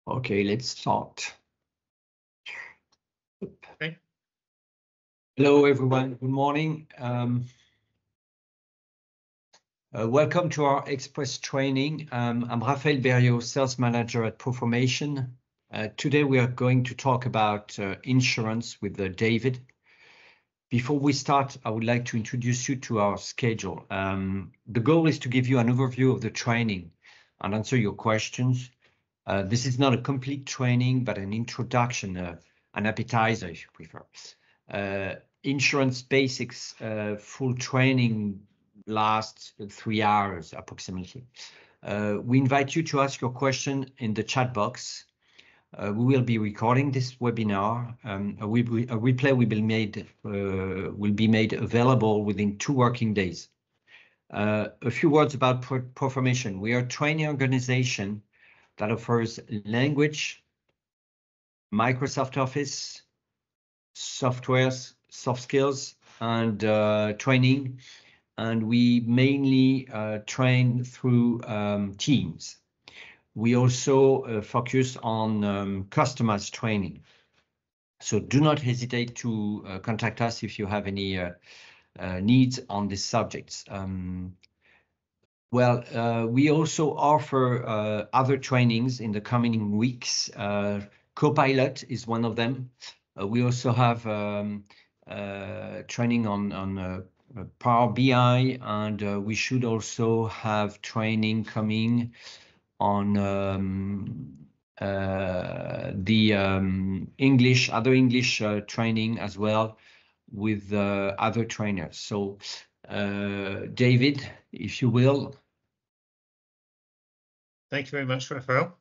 Okay, let's start. Okay. Hello, everyone. Good morning. Welcome to our Express training. I'm Raphael Beriot, Sales Manager at Proformation. Today we are going to talk about insurance with David. Before we start, I would like to introduce you to our schedule. The goal is to give you an overview of the training and answer your questions. This is not a complete training, but an introduction, an appetizer if you prefer. Insurance basics full training lasts 3 hours approximately. We invite you to ask your question in the chat box. We will be recording this webinar. A replay will be made available within 2 working days. A few words about Proformation. We are a training organization that offers language, Microsoft Office, softwares, soft skills, and training. And we mainly train through teams. We also focus on customized training. So do not hesitate to contact us if you have any needs on these subjects. We also offer other trainings in the coming weeks. Copilot is one of them. We also have training on Power BI, and we should also have training coming on the other English training as well with other trainers. So David, if you will. Thank you very much, Raphael.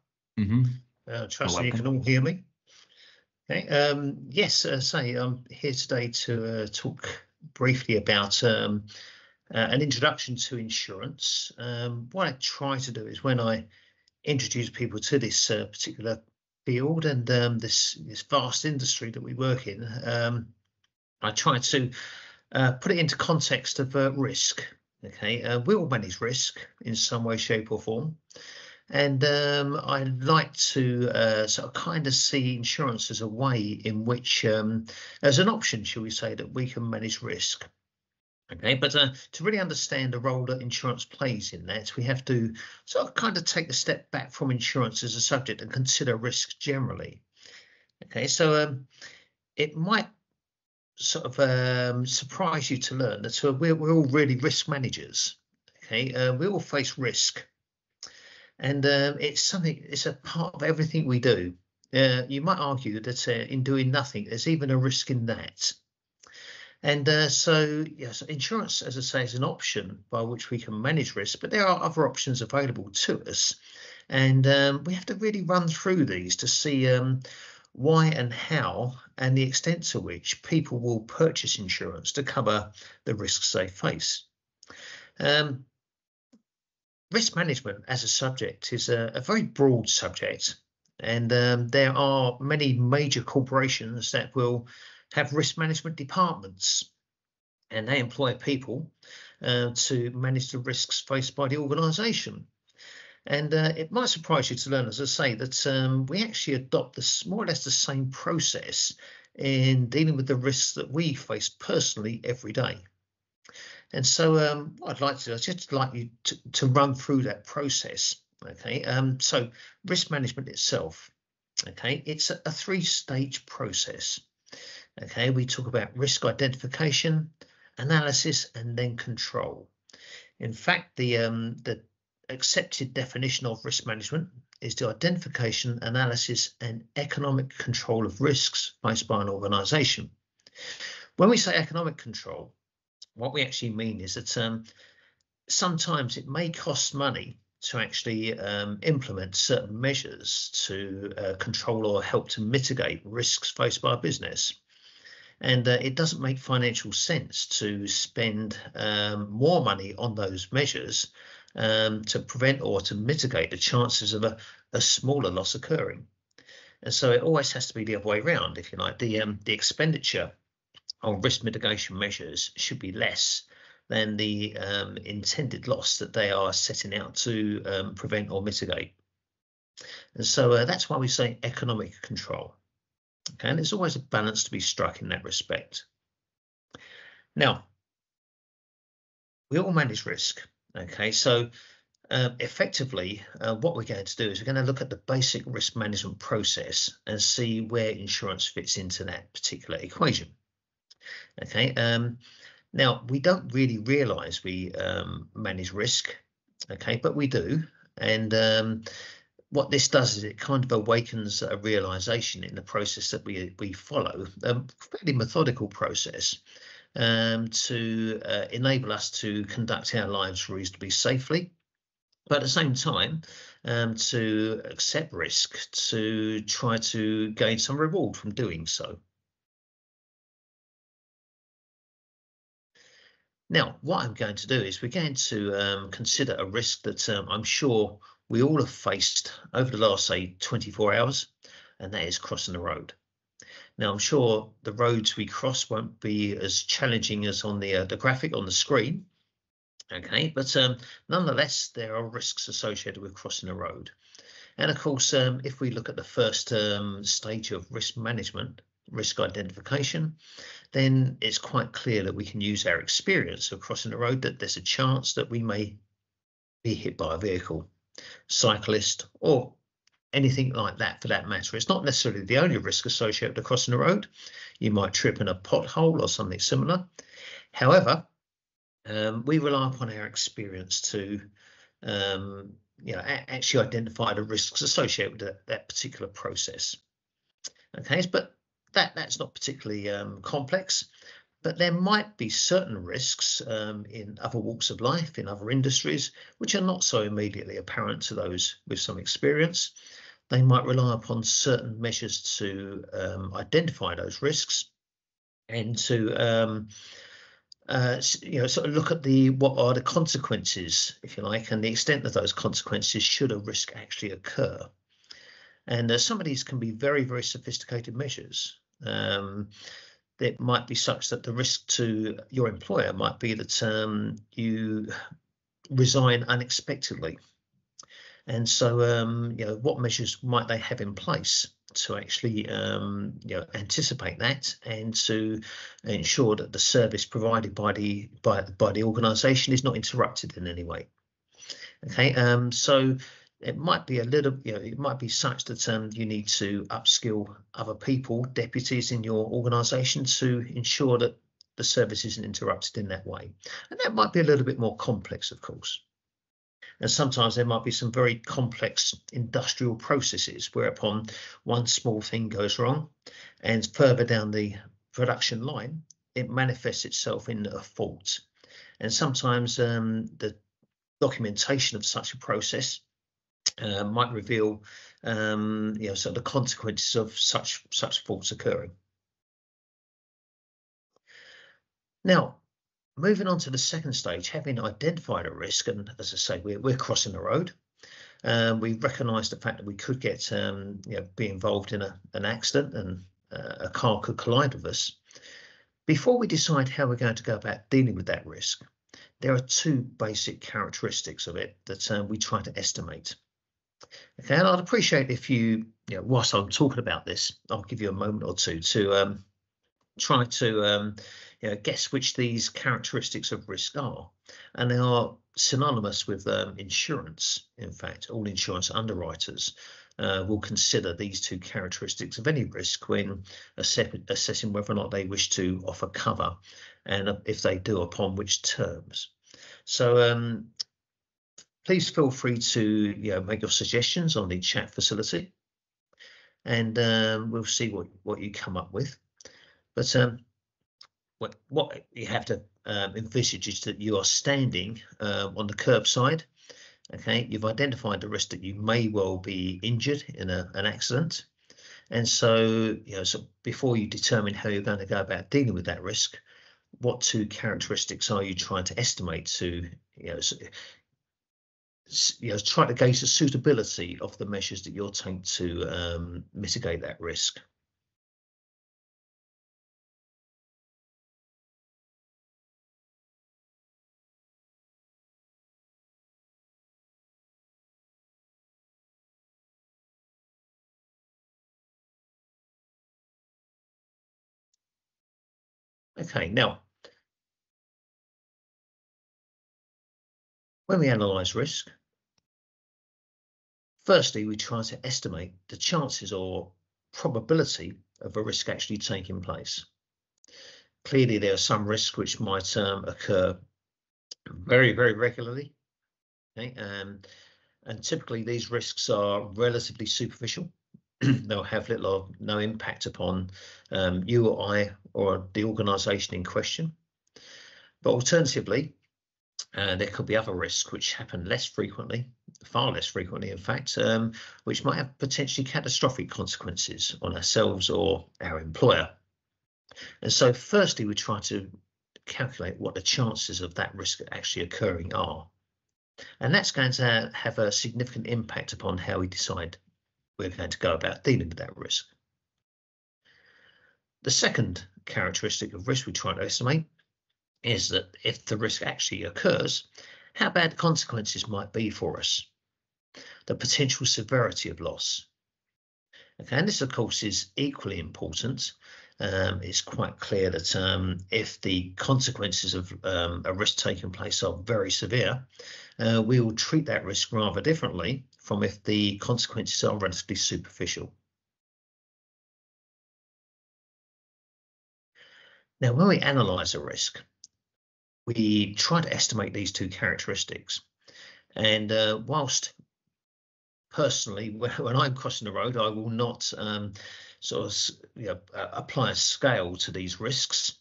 Trust you can all hear me. Okay. Yes, I'm here today to talk briefly about an introduction to insurance. What I try to do is when I introduce people to this particular field and this vast industry that we work in, I try to put it into context of risk. Okay, we all manage risk in some way, shape, or form, and I like to sort of kind of see insurance as a way in which, as an option, shall we say, that we can manage risk. Okay, but to really understand the role that insurance plays in that, we have to sort of kind of take a step back from insurance as a subject and consider risk generally. Okay, so it might sort of surprise you to learn that we're all really risk managers. Okay, we all face risk, and it's a part of everything we do. You might argue that in doing nothing, there's even a risk in that. And so yes, insurance, as I say, is an option by which we can manage risk, but there are other options available to us, and we have to really run through these to see why and how and the extent to which people will purchase insurance to cover the risks they face. Risk management as a subject is a very broad subject, and there are many major corporations that will have risk management departments, and they employ people to manage the risks faced by the organisation. And it might surprise you to learn, as I say, that we actually adopt more or less the same process in dealing with the risks that we face personally every day. And so what I'd like to do is just like you to run through that process. Okay, so risk management itself, okay, it's a 3-stage process. Okay, we talk about risk identification, analysis, and then control. In fact, the accepted definition of risk management is the identification, analysis, and economic control of risks faced by an organisation. When we say economic control, what we actually mean is that sometimes it may cost money to actually implement certain measures to control or help to mitigate risks faced by a business. And it doesn't make financial sense to spend more money on those measures to prevent or to mitigate the chances of a smaller loss occurring. And so it always has to be the other way around, if you like. The expenditure on risk mitigation measures should be less than the intended loss that they are setting out to prevent or mitigate. And so that's why we say economic control. Okay, and there's always a balance to be struck in that respect. Now, we all manage risk. Okay, so effectively, what we're going to do is we're going to look at the basic risk management process and see where insurance fits into that particular equation. Okay, now we don't really realize we manage risk, okay, but we do. And what this does is it kind of awakens a realization in the process that we follow, a fairly methodical process to enable us to conduct our lives reasonably safely, but at the same time to accept risk, to try to gain some reward from doing so. Now, what I'm going to do is we're going to consider a risk that I'm sure we all have faced over the last, say, 24 hours, and that is crossing the road. Now, I'm sure the roads we cross won't be as challenging as on the graphic on the screen, okay, but nonetheless, there are risks associated with crossing the road. And of course, if we look at the first stage of risk management, risk identification, then it's quite clear that we can use our experience of crossing the road that there's a chance that we may be hit by a vehicle, cyclist, or anything like that for that matter. It's not necessarily the only risk associated with crossing the road. You might trip in a pothole or something similar. However, we rely upon our experience to actually identify the risks associated with that particular process. Okay, but that's not particularly complex, but there might be certain risks in other walks of life, in other industries, which are not so immediately apparent to those with some experience. They might rely upon certain measures to identify those risks and to sort of look at what are the consequences, if you like, and the extent of those consequences should a risk actually occur. And some of these can be very, very sophisticated measures. It might be such that the risk to your employer might be that you resign unexpectedly. And so, what measures might they have in place to actually, anticipate that and to ensure that the service provided by the organisation is not interrupted in any way? Okay, so it might be a little, it might be such that you need to upskill other people, deputies in your organisation, to ensure that the service isn't interrupted in that way. And that might be a little bit more complex, of course. And sometimes there might be some very complex industrial processes whereupon one small thing goes wrong, and further down the production line, it manifests itself in a fault. And sometimes the documentation of such a process might reveal sort of the consequences of such faults occurring. Now, moving on to the second stage, having identified a risk, and as I say, we're crossing the road. We recognise the fact that we could get be involved in an accident and a car could collide with us. Before we decide how we're going to go about dealing with that risk, there are two basic characteristics of it that we try to estimate. Okay, and I'd appreciate if whilst I'm talking about this, I'll give you a moment or two to try to guess which these characteristics of risk are. And they are synonymous with insurance. In fact, all insurance underwriters will consider these two characteristics of any risk when assessing whether or not they wish to offer cover, and if they do, upon which terms. So please feel free to make your suggestions on the chat facility, and we'll see what you come up with. But what you have to envisage is that you are standing on the curbside. Okay, you've identified the risk that you may well be injured in an accident, and so so before you determine how you're going to go about dealing with that risk, what two characteristics are you trying to estimate to try to gauge the suitability of the measures that you'll take to mitigate that risk? Okay, now, when we analyse risk, firstly, we try to estimate the chances or probability of a risk actually taking place. Clearly, there are some risks which might occur very, very regularly. Okay? And typically, these risks are relatively superficial. They'll have little or no impact upon you or I or the organisation in question. But alternatively, there could be other risks which happen less frequently, far less frequently, in fact, which might have potentially catastrophic consequences on ourselves or our employer. And so firstly, we try to calculate what the chances of that risk actually occurring are. And that's going to have a significant impact upon how we decide we're going to go about dealing with that risk. The second characteristic of risk we try to estimate is that if the risk actually occurs, how bad the consequences might be for us, the potential severity of loss. Okay, and this, of course, is equally important. It's quite clear that if the consequences of a risk taking place are very severe, we will treat that risk rather differently from if the consequences are relatively superficial. Now, when we analyse a risk, we try to estimate these two characteristics. And whilst personally, when I'm crossing the road, I will not apply a scale to these risks.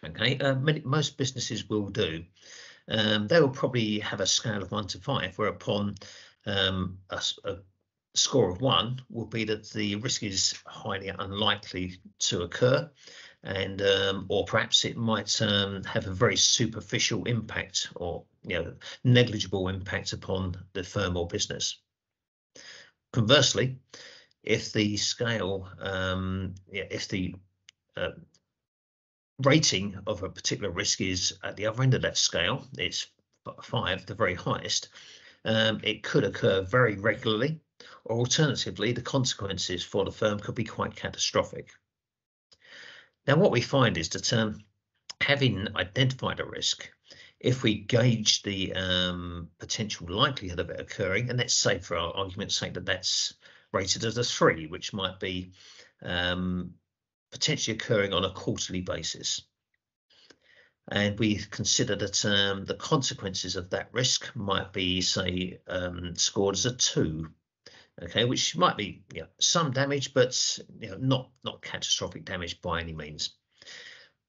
Okay, most businesses will do. They will probably have a scale of 1 to 5, whereupon a score of 1 will be that the risk is highly unlikely to occur, and or perhaps it might have a very superficial impact or negligible impact upon the firm or business. Conversely, if the scale, if the rating of a particular risk is at the other end of that scale, it's 5, the very highest, it could occur very regularly, or alternatively, the consequences for the firm could be quite catastrophic. Now, what we find is that having identified a risk, if we gauge the potential likelihood of it occurring, and let's say for our argument's sake that that's rated as a 3, which might be potentially occurring on a quarterly basis, and we consider that the consequences of that risk might be, say, scored as a 2, okay, which might be some damage, but not catastrophic damage by any means.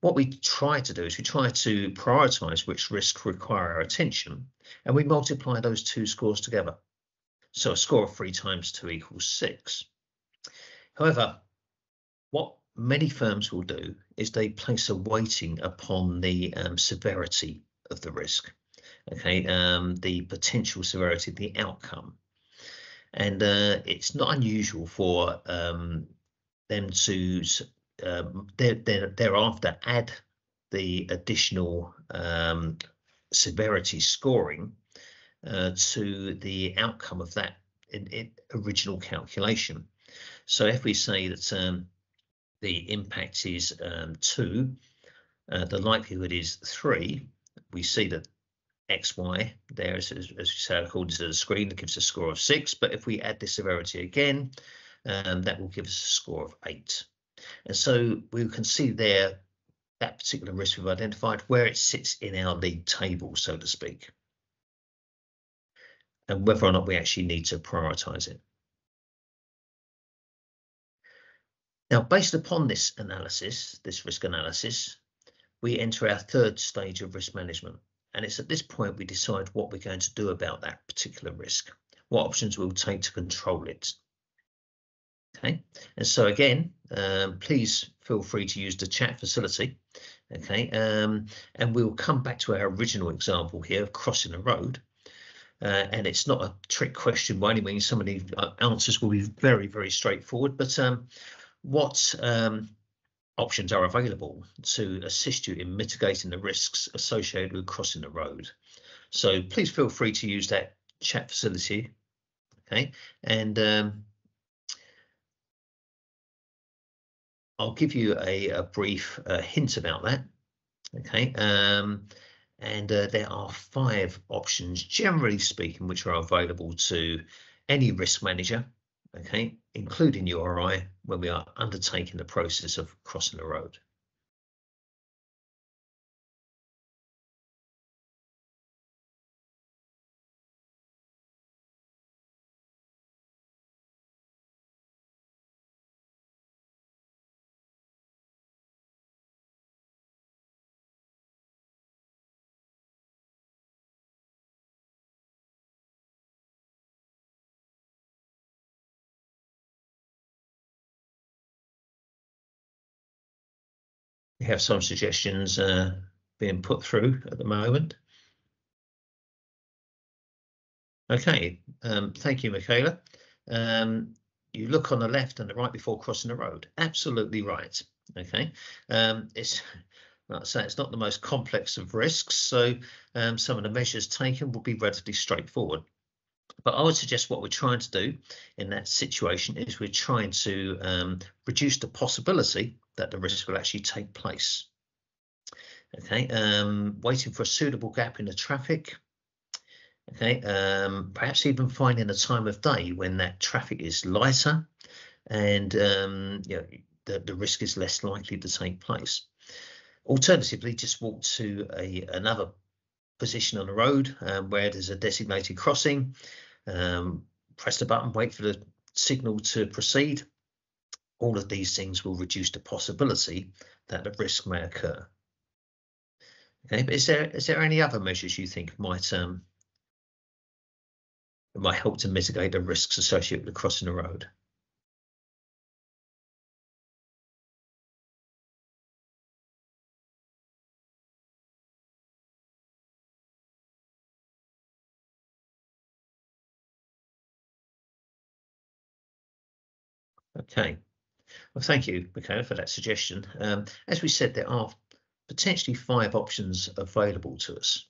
What we try to do is we try to prioritise which risks require our attention, and we multiply those two scores together. So a score of 3 times 2 equals 6. However, what many firms will do is they place a weighting upon the severity of the risk, okay, the potential severity, the outcome. And it's not unusual for them to thereafter add the additional severity scoring to the outcome of that original calculation. So if we say that the impact is 2, the likelihood is 3, we see that XY there, as we say, according to the screen, that gives a score of 6. But if we add the severity again, that will give us a score of 8. And so we can see there that particular risk we've identified, where it sits in our league table, so to speak, and whether or not we actually need to prioritise it. Now, based upon this analysis, this risk analysis, we enter our third stage of risk management. And it's at this point we decide what we're going to do about that particular risk, what options we'll take to control it. Okay, and so again, please feel free to use the chat facility. Okay, and we'll come back to our original example here of crossing a road. And it's not a trick question by any means. Some of the answers will be very, very straightforward. But what options are available to assist you in mitigating the risks associated with crossing the road? So please feel free to use that chat facility. Okay, and I'll give you a brief hint about that. Okay, and there are 5 options, generally speaking, which are available to any risk manager, okay, including you or I, when we are undertaking the process of crossing the road. We have some suggestions being put through at the moment. Okay, thank you, Michaela. You look on the left and the right before crossing the road. Absolutely right. Okay, it's like I say, it's not the most complex of risks, so some of the measures taken will be relatively straightforward. But I would suggest what we're trying to do in that situation is we're trying to reduce the possibility that the risk will actually take place. Okay, waiting for a suitable gap in the traffic. Okay, perhaps even finding a time of day when that traffic is lighter and you know, the risk is less likely to take place. Alternatively, just walk to another position on the road where there's a designated crossing. Press the button, wait for the signal to proceed. All of these things will reduce the possibility that the risk may occur. Okay, but is there any other measures you think might help to mitigate the risks associated with crossing the road? Okay, well, thank you, Michaela, for that suggestion. As we said, there are potentially 5 options available to us.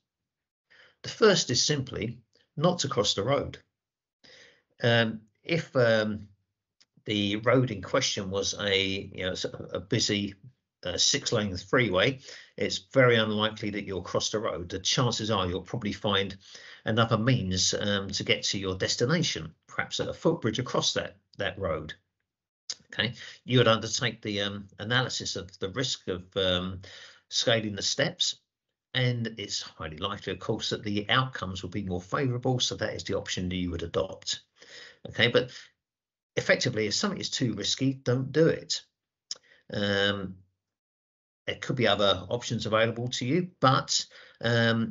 The first is simply not to cross the road. If the road in question was a busy 6-lane freeway, it's very unlikely that you'll cross the road. The chances are you'll probably find another means to get to your destination, perhaps at a footbridge across that road. Okay, you would undertake the analysis of the risk of scaling the steps, and it's highly likely, of course, that the outcomes will be more favourable, so that is the option that you would adopt. Okay, but effectively, if something is too risky, don't do it. There could be other options available to you, but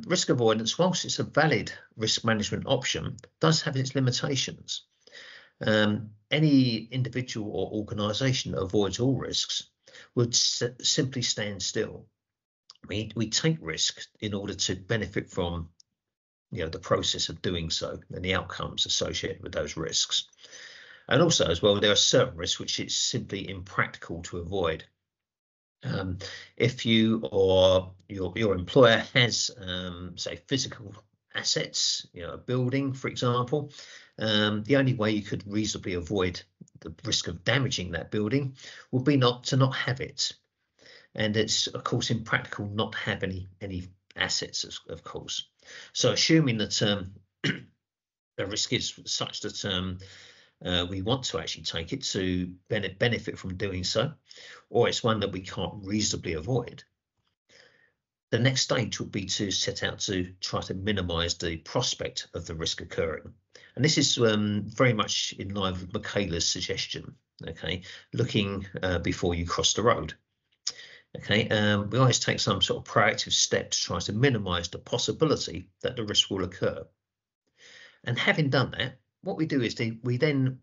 risk avoidance, whilst it's a valid risk management option, does have its limitations. Any individual or organisation that avoids all risks would simply stand still. We take risk in order to benefit from the process of doing so and the outcomes associated with those risks. And also, as well, there are certain risks which it's simply impractical to avoid. If you or your employer has, say, physical assets, a building, for example, the only way you could reasonably avoid the risk of damaging that building would be to not have it. And it's, of course, impractical not to have any assets, of course. So assuming that the risk is such that we want to actually take it to benefit from doing so, or it's one that we can't reasonably avoid, the next stage would be to set out to try to minimise the prospect of the risk occurring. And this is very much in line with Michaela's suggestion, okay, looking before you cross the road. Okay, we always take some sort of proactive step to try to minimise the possibility that the risk will occur. And having done that, what we do is we then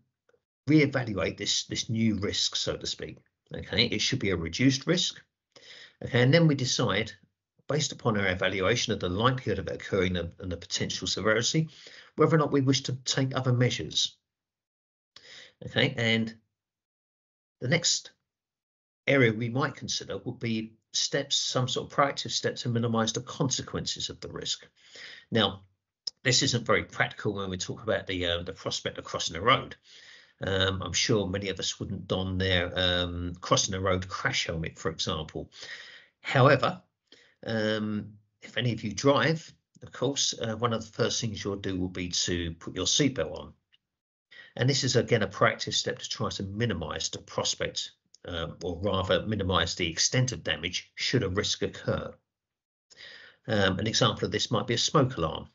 reevaluate this new risk, so to speak. Okay, it should be a reduced risk. Okay, and then we decide, based upon our evaluation of the likelihood of it occurring and the potential severity, whether or not we wish to take other measures. Okay, and the next area we might consider would be steps, some sort of proactive steps to minimise the consequences of the risk. Now, this isn't very practical when we talk about the prospect of crossing the road, I'm sure many of us wouldn't don their crossing the road crash helmet, for example. However, if any of you drive, of course, one of the first things you'll do will be to put your seatbelt on. And this is, again, a proactive step to try to minimise the prospect, or rather minimise the extent of damage should a risk occur. An example of this might be a smoke alarm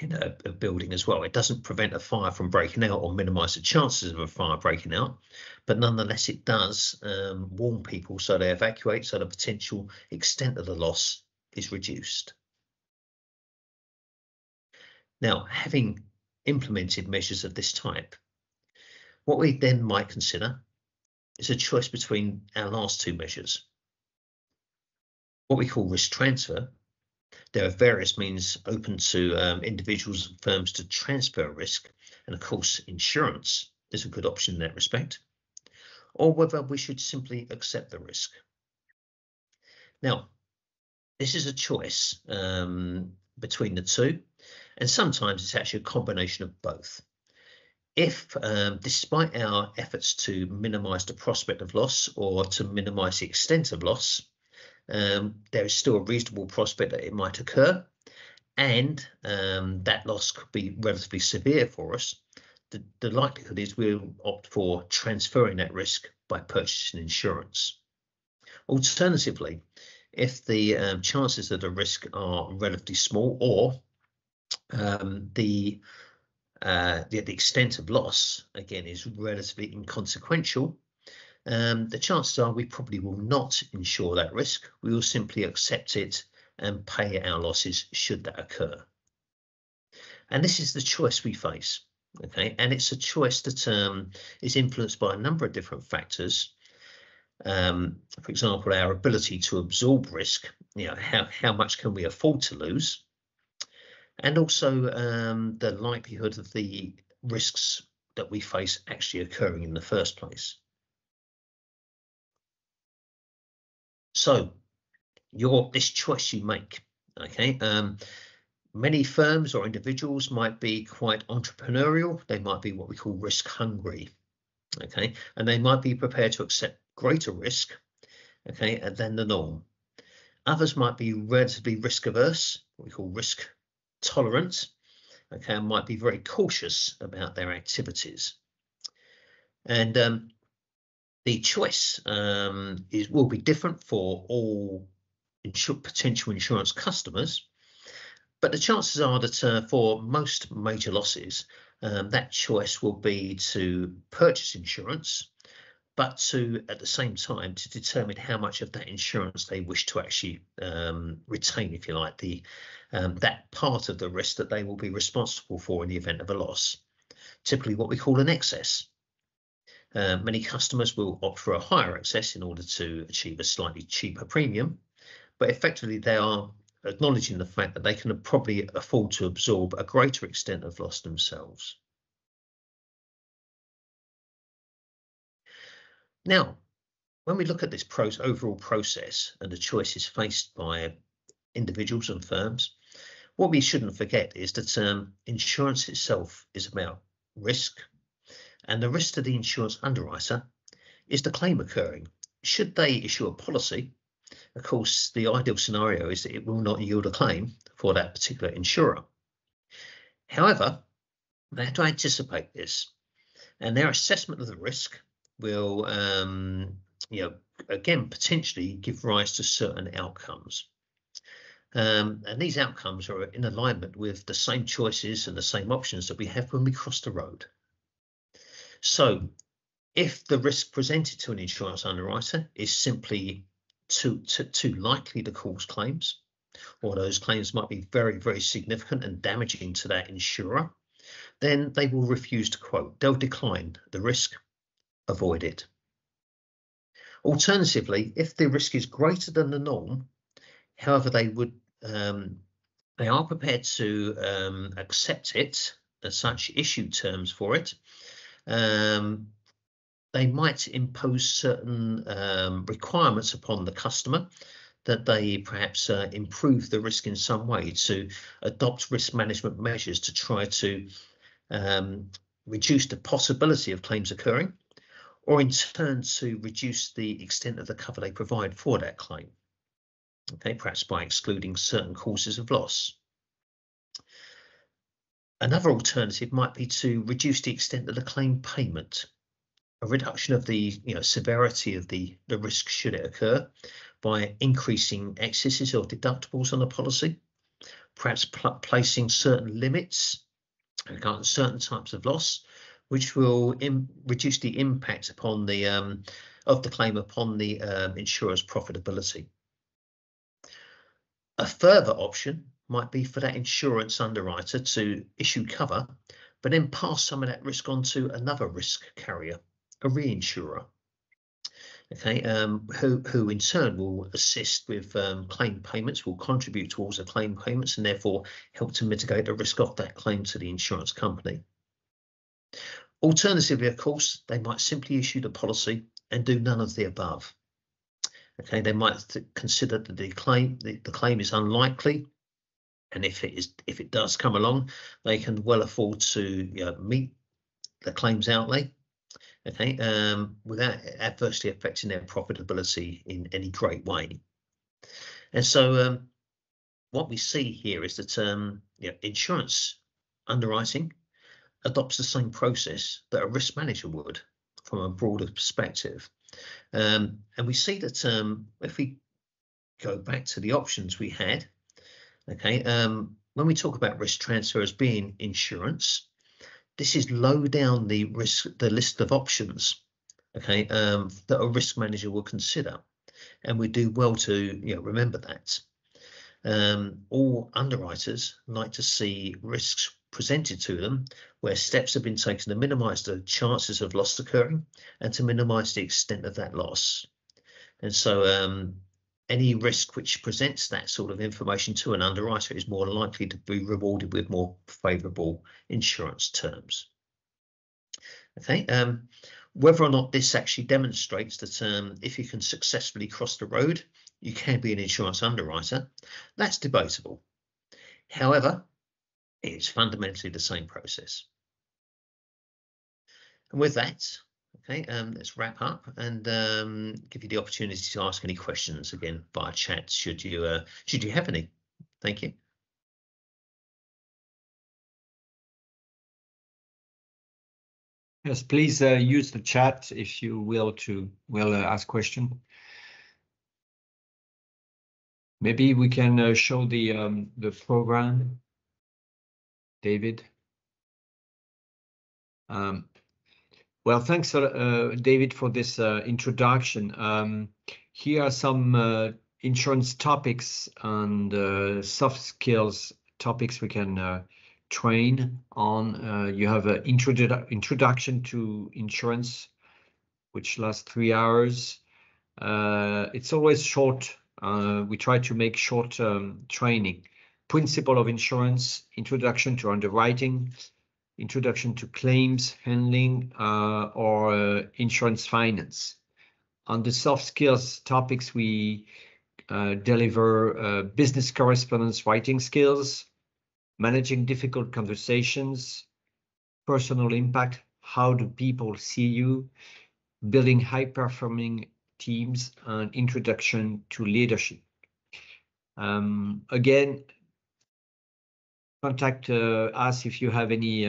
in a building as well. It doesn't prevent a fire from breaking out or minimise the chances of a fire breaking out, but nonetheless it does warn people so they evacuate, so the potential extent of the loss is reduced. Now, having implemented measures of this type, what we then might consider is a choice between our last two measures. What we call risk transfer. There are various means open to individuals and firms to transfer risk, and of course insurance is a good option in that respect, or whether we should simply accept the risk. Now, this is a choice between the two, and sometimes it's actually a combination of both. If, despite our efforts to minimise the prospect of loss or to minimise the extent of loss, there is still a reasonable prospect that it might occur, and that loss could be relatively severe for us, the likelihood is we'll opt for transferring that risk by purchasing insurance. Alternatively, if the chances of the risk are relatively small, or the extent of loss, again, is relatively inconsequential, the chances are we probably will not insure that risk. We will simply accept it and pay our losses should that occur. And this is the choice we face, okay? And it's a choice that is influenced by a number of different factors. For example, our ability to absorb risk, how much can we afford to lose? And also the likelihood of the risks that we face actually occurring in the first place. So this choice you make, okay? Many firms or individuals might be quite entrepreneurial. They might be what we call risk hungry, okay? And they might be prepared to accept greater risk, okay, than the norm. Others might be relatively risk averse, what we call risk tolerant, okay, and might be very cautious about their activities. And the choice will be different for all potential insurance customers, but the chances are that for most major losses, that choice will be to purchase insurance, but to, at the same time, to determine how much of that insurance they wish to actually retain, if you like, that part of the risk that they will be responsible for in the event of a loss, typically what we call an excess. Many customers will opt for a higher excess in order to achieve a slightly cheaper premium, but effectively they are acknowledging the fact that they can probably afford to absorb a greater extent of loss themselves. Now, when we look at this overall process and the choices faced by individuals and firms, what we shouldn't forget is that insurance itself is about risk, and the risk to the insurance underwriter is the claim occurring. Should they issue a policy, of course, the ideal scenario is that it will not yield a claim for that particular insurer. However, they have to anticipate this, and their assessment of the risk will, again, potentially give rise to certain outcomes. And these outcomes are in alignment with the same choices and the same options that we have when we cross the road. So if the risk presented to an insurance underwriter is simply too likely to cause claims, or those claims might be very, very significant and damaging to that insurer, then they will refuse to quote. They'll decline the risk, avoid it. Alternatively, if the risk is greater than the norm, however, they are prepared to accept it as such, issue terms for it. They might impose certain requirements upon the customer, that they perhaps improve the risk in some way, to adopt risk management measures to try to reduce the possibility of claims occurring, or in turn to reduce the extent of the cover they provide for that claim. Okay, perhaps by excluding certain causes of loss. Another alternative might be to reduce the extent of the claim payment, a reduction of the severity of the risk should it occur by increasing excesses or deductibles on the policy, perhaps placing certain limits regarding certain types of loss, which will reduce the impact upon the of the claim upon the insurer's profitability. A further option might be for that insurance underwriter to issue cover, but then pass some of that risk on to another risk carrier, a reinsurer, okay, who in turn will assist with claim payments, will contribute towards the claim payments, and therefore help to mitigate the risk of that claim to the insurance company. Alternatively, of course, they might simply issue the policy and do none of the above. Okay, they might consider that the claim is unlikely, and if it does come along, they can well afford to meet the claims outlay, okay, without adversely affecting their profitability in any great way. And so what we see here is that insurance underwriting adopts the same process that a risk manager would from a broader perspective. And we see that if we go back to the options we had, okay, when we talk about risk transfer as being insurance, this is low down the list of options, okay, that a risk manager will consider, and we do well to remember that. All underwriters like to see risks presented to them where steps have been taken to minimise the chances of loss occurring and to minimise the extent of that loss. And so any risk which presents that sort of information to an underwriter is more likely to be rewarded with more favourable insurance terms. Okay, whether or not this actually demonstrates that if you can successfully cross the road, you can be an insurance underwriter, that's debatable. However, it's fundamentally the same process. And with that, okay, let's wrap up and give you the opportunity to ask any questions again via chat should you have any. Thank you. Yes, please use the chat if you will ask question. Maybe we can show the program, David. Well, thanks, David, for this introduction. Here are some insurance topics and soft skills topics we can train on. You have an introduction to insurance, which lasts 3 hours. It's always short. We try to make short training. Principle of insurance, introduction to underwriting, introduction to claims handling, or insurance finance. On the soft skills topics, we deliver business correspondence writing skills, managing difficult conversations, personal impact, how do people see you, building high-performing teams, and introduction to leadership. Again, contact us if you have any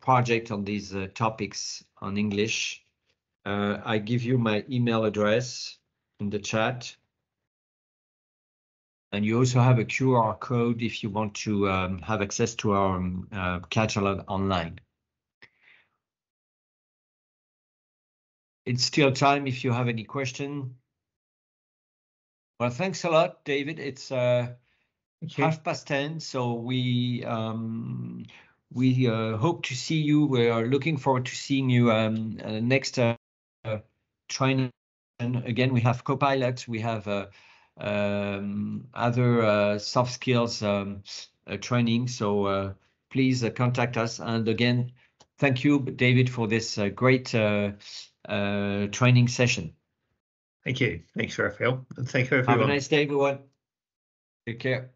project on these topics on English. I give you my email address in the chat. And you also have a QR code if you want to have access to our catalog online. It's still time if you have any question. Well, thanks a lot, David. It's 10:30, so we hope to see you. We are looking forward to seeing you next training. And again, we have Copilot, we have other soft skills training. So please contact us. And again, thank you, David, for this great training session. Thank you. Thanks, Raphael. And thank you, everyone. Have a nice day, everyone. Take care.